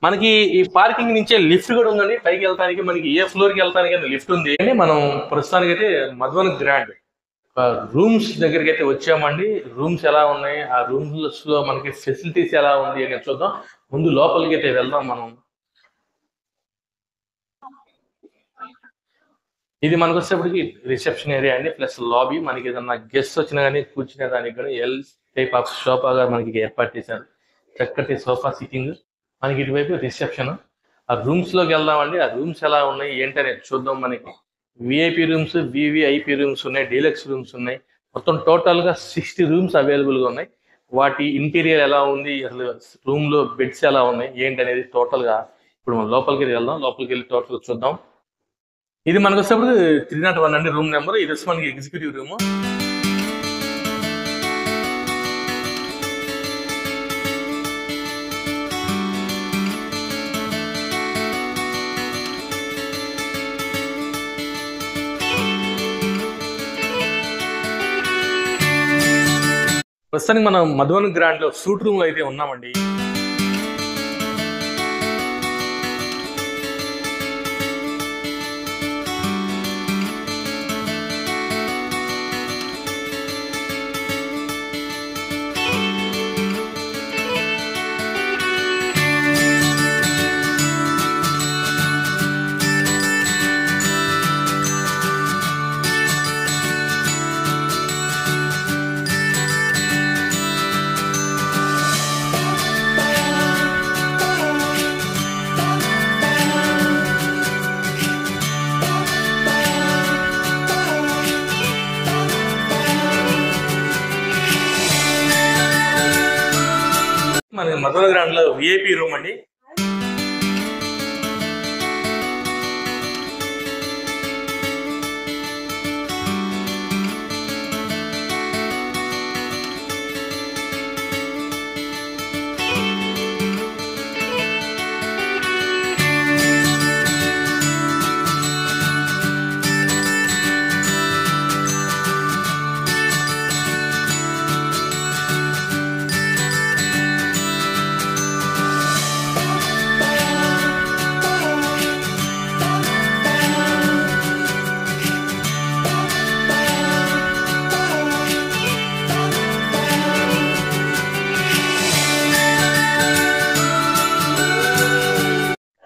మనకి ఈ పార్కింగ్ నుంచే లిఫ్ట్ కూడా ఉందండి. పైకి వెళ్తానికి మనకి ఏ ఫ్లోర్ కి వెళ్తానికి లిఫ్ట్ ఉంది. కానీ మనం ప్రస్తుతానికి అయితే మధువన్ గ్రాండ్ రూమ్స్ దగ్గరికి అయితే వచ్చామండి. రూమ్స్ ఎలా ఉన్నాయి, ఆ రూమ్స్ లో మనకి ఫెసిలిటీస్ ఎలా ఉంది అని చూద్దాం. ముందు లోపలికి అయితే వెళ్దాం మనం. ఇది మనకు వచ్చేప్పటికి రిసెప్షన్ ఏరియా అండి, ప్లస్ లాబీ. మనకి ఏదన్నా గెస్ట్ వచ్చినా కానీ కూర్చునే దానికి కూడా ఎల్ టైప్ ఆఫ్ సోఫాగా మనకి ఏర్పాటు చేశారు. చక్కటి సోఫా సిట్టింగ్. మనకి ఇటువైపు రిసెప్షన్. ఆ రూమ్స్ లోకి వెళ్దామండి. ఆ రూమ్స్ ఎలా ఉన్నాయి ఏంటనేది చూద్దాం. మనకి విఐపి రూమ్స్, వివిఐపి రూమ్స్ ఉన్నాయి, డీలక్స్ రూమ్స్ ఉన్నాయి. మొత్తం టోటల్ గా 60 రూమ్స్ అవైలబుల్ గా ఉన్నాయి. వాటి ఇంటీరియర్ ఎలా ఉంది, అసలు రూమ్ లో బెడ్స్ ఎలా ఉన్నాయి ఏంటి అనేది టోటల్ గా ఇప్పుడు మనం లోపలికి వెళ్దాం. లోపలికి వెళ్ళి టోటల్ చూద్దాం. ఇది మనకు వచ్చేప్పుడు 301 అండి రూమ్ నెంబర్. ఇది వచ్చి మనకి ఎగ్జిక్యూటివ్ రూమ్. ప్రస్తుతానికి మనం మధువన్ గ్రాండ్ లో సూట్ రూమ్ లో అయితే ఉన్నామండి. మన మధువన్ గ్రాండ్ లో విఐపి రూమ్ అండి.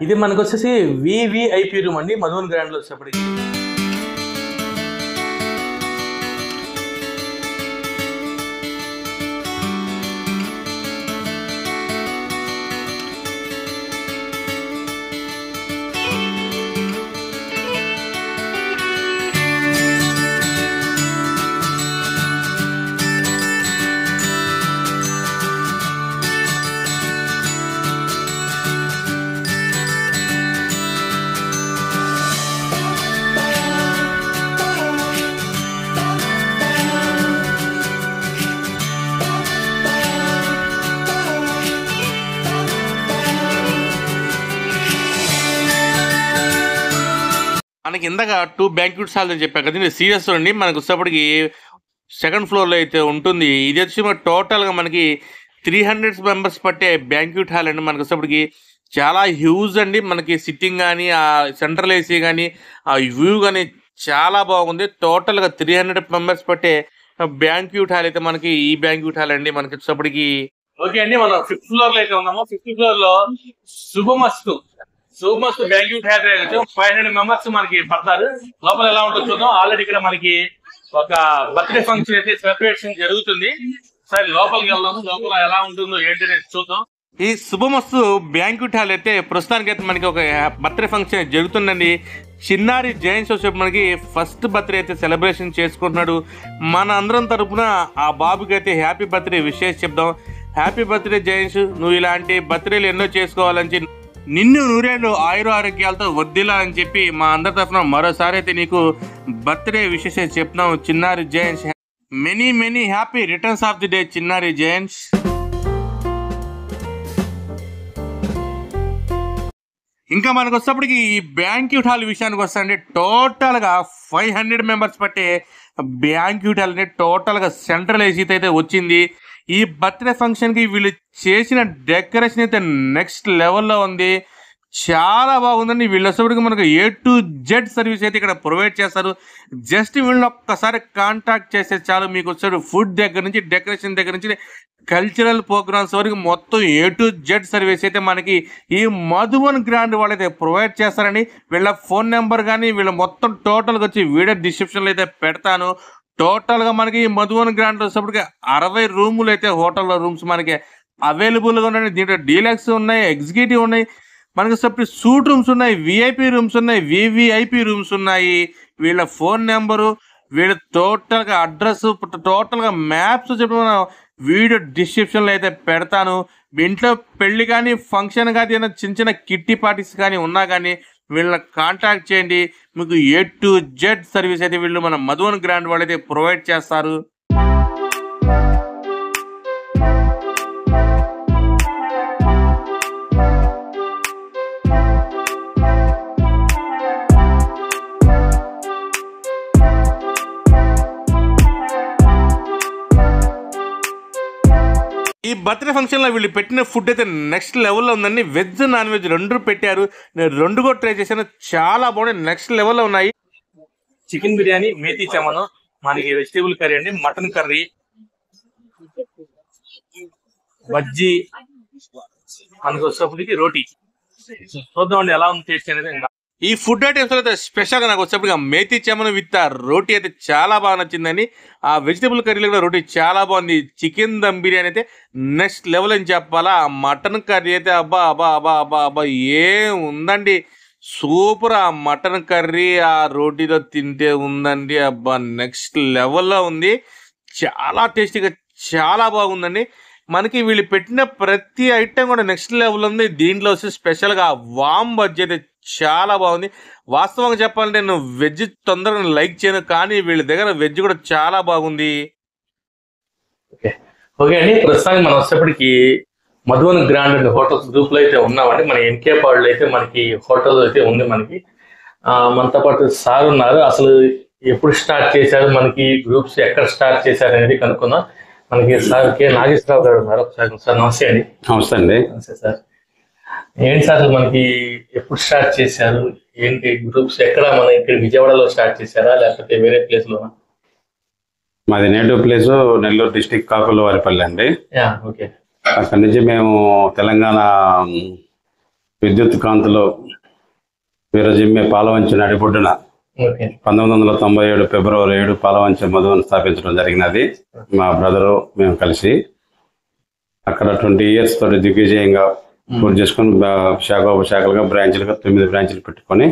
ఇది మనకు వచ్చేసి వివిఐపి రూమ్ అండి మధువన్ గ్రాండ్ లో వచ్చేప్పటికి. మనకి ఇందాక 2 బ్యాంక్యూట్ హాల్ అని చెప్పాను కదా, సీరియస్ అండి. మనకు వచ్చేప్పటికి సెకండ్ ఫ్లోర్లో అయితే ఉంటుంది. ఇది వచ్చి టోటల్గా మనకి 300 మెంబర్స్ పట్టే బ్యాంక్యూట్ హాల్ అండి. మనకు వచ్చేప్పటికి చాలా హ్యూజ్ అండి. మనకి సిట్టింగ్ కానీ, ఆ సెంట్రల్ ఏసీ కానీ, ఆ వ్యూ కానీ చాలా బాగుంది. టోటల్గా 300 మెంబర్స్ పట్టే బ్యాంక్యూట్ హాల్ అయితే మనకి ఈ బ్యాంక్యూట్ హాల్ అండి. మనకి వచ్చేప్పటికి ఓకే అండి. మనం 5th ఫ్లోర్ లో అయితే ఉన్నాము. 5th ఫ్లోర్ లో శుభమస్తు బ్యాంక్యూట్ హాల్ 500 మెంబర్స్ మనకి పడతారు. లోపల ఎలా ఉంటుందో చూద్దాం. ఆల్రెడీ ఇక్కడ మనకి ఒక బర్త్డే ఫంక్షన్ అయితే సెలబ్రేషన్ జరుగుతుంది. సరే లోపలికి వెళ్దాము. లోపల ఎలా ఉంటుందో ఏంటి చూద్దాం. ఈ శుభమస్తు బ్యాంక్యూట్ హాల్ అయితే ప్రస్తుతానికి అయితే మనకి ఒక బర్త్డే ఫంక్షన్ జరుగుతుందండి. చిన్నారి జయంస్ వచ్చి మనకి ఫస్ట్ బర్త్డే అయితే సెలబ్రేషన్ చేసుకుంటున్నాడు. మన అందరం తరపున ఆ బాబుకి అయితే హ్యాపీ బర్త్డే విషెస్ చెప్దాం. హ్యాపీ బర్త్డే జయంస్, నువ్వు ఇలాంటి బర్త్డేలు ఎన్నో చేసుకోవాలని, నిన్ను నూరేళ్ళు ఆయుర ఆరోగ్యాలతో వద్దిలా అని చెప్పి మా అందరి తరఫున మరోసారి అయితే నీకు బర్త్డే విషెస్ చెప్తున్నాం చిన్నారి Jayams. Many many happy returns of the day చిన్నారి జయంస్. ఇంకా మనకు వచ్చేప్పటికి ఈ బ్యాంక్యూట్ హాల్ విషయానికి వస్తే టోటల్గా 500 మెంబర్స్ పట్టే బ్యాంక్యూట్ హాల్ టోటల్గా సెంట్రల్ ఏసీతో అయితే వచ్చింది. ఈ బర్త్డే ఫంక్షన్కి వీళ్ళు చేసిన డెకరేషన్ అయితే నెక్స్ట్ లెవెల్లో ఉంది. చాలా బాగుందండి. వీళ్ళు వచ్చేప్పటికి మనకు A to Z సర్వీస్ అయితే ఇక్కడ ప్రొవైడ్ చేస్తారు. జస్ట్ వీళ్ళని ఒక్కసారి కాంటాక్ట్ చేస్తే చాలు, మీకు వచ్చాడు ఫుడ్ దగ్గర నుంచి డెకరేషన్ దగ్గర నుంచి కల్చరల్ ప్రోగ్రామ్స్ వరకు మొత్తం A to Z సర్వీస్ అయితే మనకి ఈ మధువన్ గ్రాండ్ వాళ్ళైతే ప్రొవైడ్ చేస్తారని. వీళ్ళ ఫోన్ నెంబర్ కానీ వీళ్ళ మొత్తం టోటల్గా వచ్చి వీడియో డిస్క్రిప్షన్లో అయితే పెడతాను. టోటల్గా మనకి ఈ మధువన్ గ్రాండ్ వచ్చేప్పటికి 60 రూములు అయితే హోటల్లో రూమ్స్ మనకి అవైలబుల్గా ఉన్నాయి. దీంట్లో డీలక్స్ ఉన్నాయి, ఎగ్జిక్యూటివ్ ఉన్నాయి, మనకి సపరేట్ సూట్ రూమ్స్ ఉన్నాయి, విఐపి రూమ్స్ ఉన్నాయి, వివిఐపి రూమ్స్ ఉన్నాయి. వీళ్ళ ఫోన్ నెంబరు, వీళ్ళ టోటల్గా అడ్రస్, టోటల్గా మ్యాప్స్ చెప్పి మనం వీడియో డిస్క్రిప్షన్లో అయితే పెడతాను. మీ ఇంట్లో పెళ్లి కానీ ఫంక్షన్ కానీ ఏదైనా చిన్న చిన్న కిట్టి పార్టీస్ కానీ ఉన్నా కానీ వీళ్ళని కాంటాక్ట్ చేయండి. మీకు A to Z సర్వీస్ అయితే వీళ్ళు మన మధువన్ గ్రాండ్ వాళ్ళు అయితే ప్రొవైడ్ చేస్తారు. ఈ బర్త్డే ఫంక్షన్లో వీళ్ళు పెట్టిన ఫుడ్ అయితే నెక్స్ట్ లెవెల్లో ఉందండి. వెజ్ నాన్ వెజ్ రెండు పెట్టారు. నేను రెండు కూడా ట్రై చేశాను, చాలా బాగున్నాయి, నెక్స్ట్ లెవెల్లో ఉన్నాయి. చికెన్ బిర్యానీ, మేతి చమను, మనకి వెజిటేబుల్ కర్రీ అండి, మటన్ కర్రీ, బజ్జీ, మనకు వచ్చేప్పటికి రోటీ. చూద్దామండి ఎలా ఉంది టేస్ట్ అనేది. ఈ ఫుడ్ ఐటమ్స్ అయితే స్పెషల్గా నాకు వచ్చేప్పటికి మేతి చమన్ విత్ రోటీ అయితే చాలా బాగా నచ్చిందని. ఆ వెజిటేబుల్ కర్రీలో కూడా రోటీ చాలా బాగుంది. చికెన్ దమ్ బిర్యానీ అయితే నెక్స్ట్ లెవెల్ అని చెప్పాలా. ఆ మటన్ కర్రీ అయితే అబ్బా అబ్బా అబ్బా అబ్బా అబ్బా ఏం ఉందండి, సూపర్. ఆ మటన్ కర్రీ ఆ రోటీలో తింటే ఉందండి, అబ్బా నెక్స్ట్ లెవెల్లో ఉంది. చాలా టేస్టీగా చాలా బాగుందండి. మనకి వీళ్ళు పెట్టిన ప్రతి ఐటెం కూడా నెక్స్ట్ లెవెల్ ఉంది. దీంట్లో వచ్చి స్పెషల్గా వామ్ బజ్జీ అయితే చాలా బాగుంది. వాస్తవంగా చెప్పాలంటే నేను వెజ్ తొందరగా లైక్ చేయను, కానీ వీళ్ళ దగ్గర వెజ్ కూడా చాలా బాగుంది. ఓకే అండి, ప్రస్తుతానికి మనం వచ్చేప్పటికి Madhuvan grand and hotels group లో అయితే ఉన్నామండి. మన ఎన్కే పాడులో అయితే మనకి హోటల్ అయితే ఉంది. మనకి మనతో పాటు సార్ ఉన్నారు. అసలు ఎప్పుడు స్టార్ట్ చేశారు, మనకి గ్రూప్స్ ఎక్కడ స్టార్ట్ చేశారు అనేది కనుక్కుందాం. మనకి సార్ కె నాగేశ్వరరావు గారు ఉన్నారు. సార్ నమస్తే అండి. నమస్తే అండి. నమస్తే సార్. ఏంటి సార్ మనకి ఎప్పుడు స్టార్ట్ చేశారు, ఏంటి గ్రూప్స్ ఎక్కడ, మన ఇక్కడ విజయవాడలో స్టార్ట్ చేశారా లేకపోతే వేరే ప్లేస్ లోనా? మాది నేటివ్ ప్లేస్ నెల్లూరు డిస్టిక్ కాకులవారిపల్లి అండి. ఓకే. అక్కడి నుంచి మేము తెలంగాణ విద్యుత్ కాంతిలో వీరజిమ్మె పాలవంచి నడిబొడ్డున 1997 ఫిబ్రవరి 7 పాలవంచి మధువన్ స్థాపించడం జరిగినది. మా బ్రదరు మేము కలిసి అక్కడ 20 years తోటి దిగ్విజయంగా పూర్తి చేసుకొని శాఖలుగా బ్రాంచ్లుగా 9 బ్రాంచ్లు పెట్టుకొని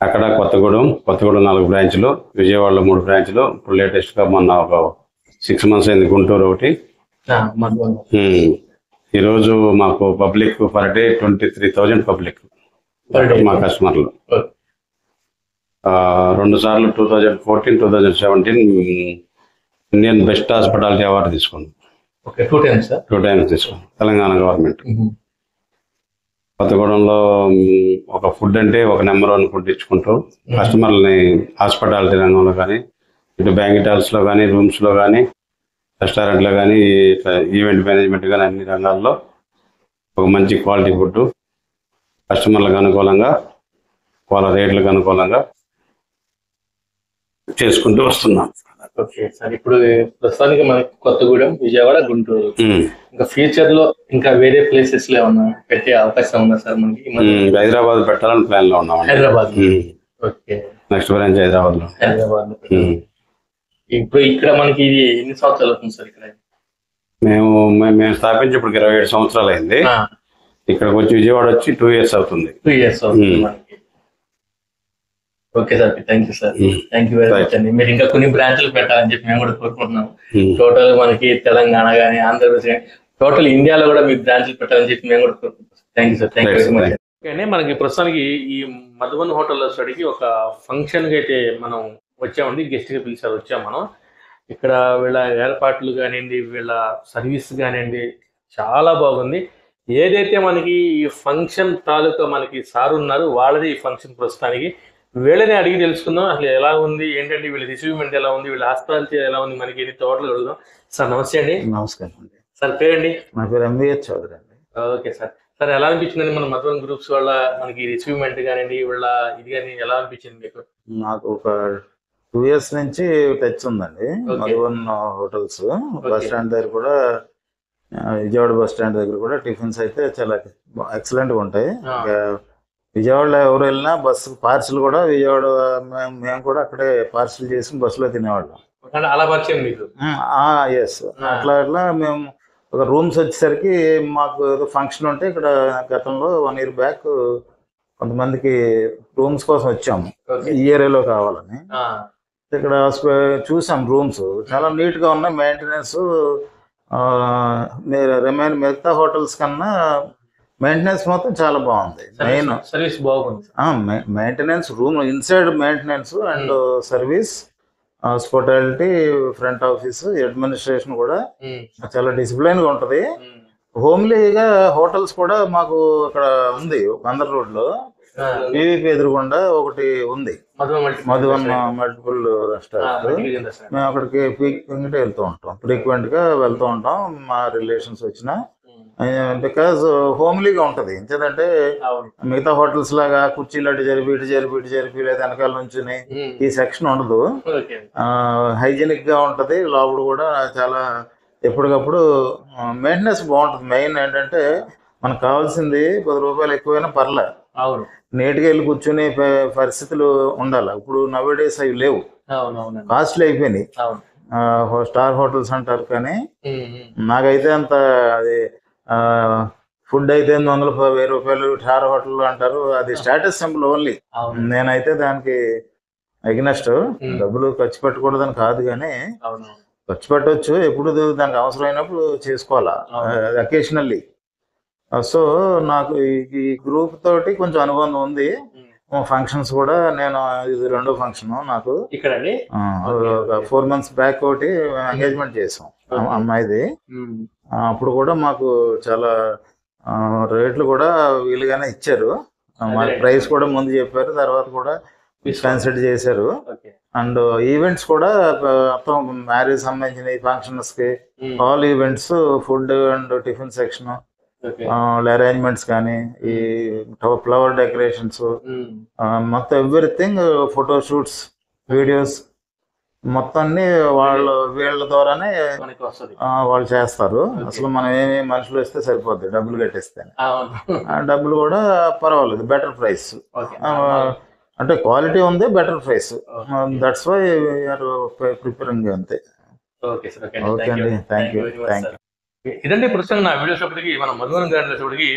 అక్కడ కొత్తగూడెం 4 బ్రాంచ్లు, విజయవాడలో 3 బ్రాంచ్లు, ఇప్పుడు లేటెస్ట్గా మొన్న ఒక 6 months అయింది గుంటూరు ఒకటి. ఈరోజు మాకు పబ్లిక్ పర్ డే 23,000 పబ్లిక్ మా కస్టమర్లు. 2 సార్లు 2014, 2017 ఇండియన్ బెస్ట్ హాస్పిటాలిటీ అవార్డు తీసుకున్నాం. 2 times తీసుకున్నాం తెలంగాణ గవర్నమెంట్. కొత్తగూడెంలో ఒక ఫుడ్ అంటే ఒక నెంబర్ 1 ఫుడ్ ఇచ్చుకుంటూ కస్టమర్లని హాస్పిటాలిటీ రంగంలో కానీ, ఇటు బ్యాంకెట్ హాల్స్లో కానీ, రూమ్స్లో కానీ, రెస్టారెంట్లో కానీ, ఈవెంట్ మేనేజ్మెంట్ కానీ అన్ని రంగాల్లో ఒక మంచి క్వాలిటీ ఫుడ్ కస్టమర్లకు అనుకూలంగా, వాళ్ళ రేట్లకు అనుకూలంగా చేసుకుంటూ వస్తున్నాం. ఓకే సార్, ఇప్పుడు ప్రస్తుతానికి మనకి కొత్తగూడెం, విజయవాడ, గుంటూరు, ఇంకా ఫ్యూచర్ లో ఇంకా వేరే ప్లేసెస్ లో ఏమన్నా పెట్టే అవకాశం ఉందా సార్? మనకి హైదరాబాద్ పెట్టాలని ప్లాన్ లో ఉన్నాం. Hyderabad. Okay, next branch Hyderabad లో. ఇప్పుడు ఇక్కడ మనకి ఇది ఎన్ని సంవత్సరాలు అవుతుంది సార్? ఇక్కడ మేము స్థాపించి ఇప్పుడు 27 సంవత్సరాలు అయింది. ఇక్కడికి వచ్చి విజయవాడ వచ్చి 2 years అవుతుంది. 2 years అవుతుంది మనకి. Okay sir, thank you sir. Thank you very much అండి. మీరు ఇంకా కొన్ని బ్రాంచ్లు పెట్టాలని చెప్పి మేము కూడా కోరుకుంటున్నాం. టోటల్ మనకి తెలంగాణ కానీ, ఆంధ్రప్రదేశ్ కానీ, టోటల్ ఇండియాలో కూడా మీరు బ్రాంచ్లు పెట్టాలని చెప్పి మేము కూడా కోరుకుంటున్నాం. Thank you sir, thank you very much. Okay, మనకి ప్రస్తుతానికి ఈ మధువన్ హోటల్లో స్టడీకి ఒక ఫంక్షన్కి అయితే మనం వచ్చామండి. గెస్ట్గా పిలిచారు, వచ్చాం మనం. ఇక్కడ వీళ్ళ ఏర్పాట్లు కానివ్వండి, వీళ్ళ సర్వీస్ కానివ్వండి చాలా బాగుంది. ఏదైతే మనకి ఈ ఫంక్షన్ తాలూకా మనకి సార్ ఉన్నారు, వాళ్ళది ఈ ఫంక్షన్ ప్రస్తుతానికి. వీళ్ళని అడిగి తెలుసుకుందాం అసలు ఎలా ఉంది ఏంటంటే వీళ్ళ రిసీవ్మెంట్ ఎలా ఉంది, వీళ్ళ హాస్పిటాలిటీ ఎలా ఉంది, మనకి ఎన్ని టోటల్ అడుగుదాం. సార్ నమస్తే అండి. నమస్కారం అండి. సార్ పేరండి? నా పేరు ఎంవిఎస్ చౌదరి అండి. Okay sir. సార్ ఎలా అనిపించిందండి మన మధువన్ గ్రూప్స్ వాళ్ళ మనకి రిసీవ్మెంట్ కానివ్వండి, వీళ్ళ ఇది కానీ ఎలా అనిపించింది మీకు? నాకు ఒక 2 years నుంచి టచ్ ఉందండి. మధువన్ హోటల్స్ బస్ స్టాండ్ దగ్గర కూడా, విజయవాడ బస్ స్టాండ్ దగ్గర కూడా టిఫిన్స్ అయితే చాలా ఎక్సలెంట్ గా ఉంటాయి. విజయవాడలో ఎవరు వెళ్ళినా బస్సు పార్సిల్ కూడా విజయవాడ మేము కూడా అక్కడే పార్సిల్ చేసి బస్సులో తినేవాళ్ళం. అలా పరిచయం మీకు? ఎస్. అట్లా మేము ఒక రూమ్స్ వచ్చేసరికి మాకు ఏదో ఫంక్షన్ ఉంటే ఇక్కడ గతంలో 1 year బ్యాక్ కొంతమందికి రూమ్స్ కోసం వచ్చాము, ఈ ఏరియాలో కావాలని. ఇక్కడ చూసాం రూమ్స్ చాలా నీట్ గా ఉన్నాయి. మెయింటెనెన్స్ మిగతా హోటల్స్ కన్నా మెయింటెనెన్స్ మొత్తం చాలా బాగుంది. మెయిన్ సర్వీస్ బాగుంది. Maintenance, room inside maintenance and service, hospitality, front office, administration కూడా చాలా డిసిప్లైన్ గా ఉంటది. హోమ్లీగా హోటల్స్ కూడా మాకు ఇక్కడ ఉంది. బందర్ రోడ్ లో పీవీపీ ఎదురుగుండా ఒకటి ఉంది, మధువన్ మల్టిపుల్ రెస్టారెంట్. మేము అక్కడికి ఫ్రీక్వెంట్ గా వెళ్తూ ఉంటాం మా రిలేషన్స్ వచ్చినా. బికాజ్ హోమ్లీగా ఉంటది. ఎందుకంటే మిగతా హోటల్స్ లాగా కుర్చీలు అటు జరిపి ఇటు జరిపి లేదా వెనకాల నుంచుని ఈ సెక్షన్ ఉండదు. హైజీనిక్ గా ఉంటది. లోపల కూడా చాలా ఎప్పటికప్పుడు మెయింటెనెన్స్ బాగుంటుంది. మెయిన్ ఏంటంటే మనకు కావాల్సింది 10 రూపాయలు ఎక్కువైనా పర్లే, నీట్గా వెళ్ళి కూర్చునే పరిస్థితులు ఉండాలి. ఇప్పుడు నవేడేస్ అవి లేవు, కాస్ట్లీ అయిపోయినాయి. స్టార్ హోటల్స్ అంటారు కానీ నాకైతే అంత అది ఫుడ్ అయితే 800-1000 రూపాయలు స్టార్ హోటల్ అంటారు. అది స్టేటస్ సింబల్ ఓన్లీ. నేనైతే దానికి అగెనెస్ట్. డబ్బులు ఖర్చు పెట్టకూడదని కాదు కానీ ఖర్చు పెట్టవచ్చు, ఎప్పుడు దానికి అవసరమైనప్పుడు చేసుకోవాలా, అకేషనల్లీ. సో నాకు ఈ గ్రూప్ తోటి కొంచెం అనుబంధం ఉంది. ఫంక్షన్స్ కూడా నేను ఇది 2వ ఫంక్షన్ నాకు ఇక్కడ 4 months బ్యాక్ ఒకటి ఎంగేజ్మెంట్ చేసాం అమ్మాయిది. అప్పుడు కూడా మాకు చాలా రేట్లు కూడా వీలుగానే ఇచ్చారు. మా ప్రైస్ కూడా ముందు చెప్పారు, తర్వాత కూడా కన్సిడర్ చేశారు. అండ్ ఈవెంట్స్ కూడా మొత్తం మ్యారేజ్ సంబంధించిన ఫంక్షన్స్ కి all events, food and tiffin section, arrangements కానీ, ఈ ఫ్లవర్ డెకరేషన్స్, మొత్తం ఎవ్రీథింగ్, ఫోటో షూట్స్, వీడియోస్ మొత్తాన్ని వీళ్ళ ద్వారానే వాళ్ళు చేస్తారు. అసలు మనం ఏమి మనుషులు వస్తే సరిపోద్ది, డబ్బులు కట్టేస్తే. డబ్బులు కూడా పర్వాలేదు, బెటర్ ప్రైస్. అంటే క్వాలిటీ ఉంది, better price. That's why we are preparing. అంతే. ఓకే అండి, థ్యాంక్ యూ. ఇదండి ప్రస్తుతం నా వీడియోస్ అప్పటికి మన మధువన్ గ్రాండ్ వచ్చేప్పటికి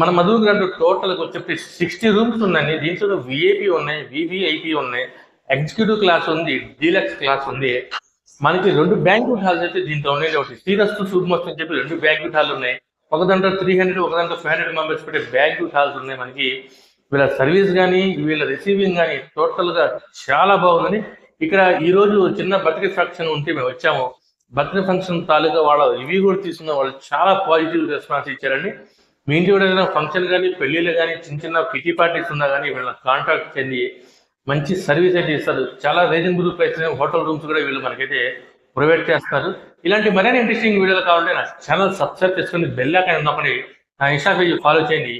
మన మధువన్ గ్రాండ్ టోటల్ వచ్చేప్పటికి 60 రూమ్స్ ఉన్నాయండి. దీంట్లో విఐపి ఉన్నాయి, వివిఐపి ఉన్నాయి, ఎగ్జిక్యూటివ్ క్లాస్ ఉంది, డీలక్స్ క్లాస్ ఉంది. మనకి 2 బ్యాంక్వెట్ హాల్స్ అయితే దీంట్లో ఉన్నాయి. ఒకటి శ్రీరస్తు శుభమస్తు అని చెప్పి 2 బ్యాంక్వెట్ హాల్ ఉన్నాయి. ఒక దాంట్లో 300, ఒక దాంట్లో 500 మెంబర్స్ పెట్టే బ్యాంక్వెట్ హాల్స్ ఉన్నాయి. మనకి వీళ్ళ సర్వీస్ కానీ, వీళ్ళ రిసీవింగ్ కానీ టోటల్ గా చాలా బాగుందని. ఇక్కడ ఈ రోజు చిన్న బర్త్డే ఫంక్షన్ ఉంటే మేము వచ్చాము. బర్త్డే ఫంక్షన్ తాలూకా వాళ్ళ రివ్యూ కూడా తీసుకున్న వాళ్ళు చాలా పాజిటివ్ రెస్పాన్స్ ఇచ్చారండి. మీ ఇంటి కూడా ఏదైనా ఫంక్షన్ కానీ, పెళ్లిళ్ళు కానీ, చిన్న కిటీ పార్టీస్ ఉన్నా కానీ వీళ్ళ కాంటాక్ట్ చెంది మంచి సర్వీస్ అయితే ఇస్తారు. చాలా రీజనబుల్ ప్రైస్ హోటల్ రూమ్స్ కూడా వీళ్ళు మనకైతే ప్రొవైడ్ చేస్తారు. ఇలాంటి మరిన్ని ఇంట్రెస్టింగ్ వీడియోలు కావాలంటే నా ఛానల్ సబ్స్క్రైబ్ చేసుకుని బెల్ ఐకాన్ ఉన్నప్పుడు నా ఇన్స్టా పేజ్ ఫాలో చేయండి.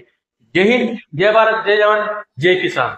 జై హింద్, జై భారత్, జై జవాన్, జై కిసాన్.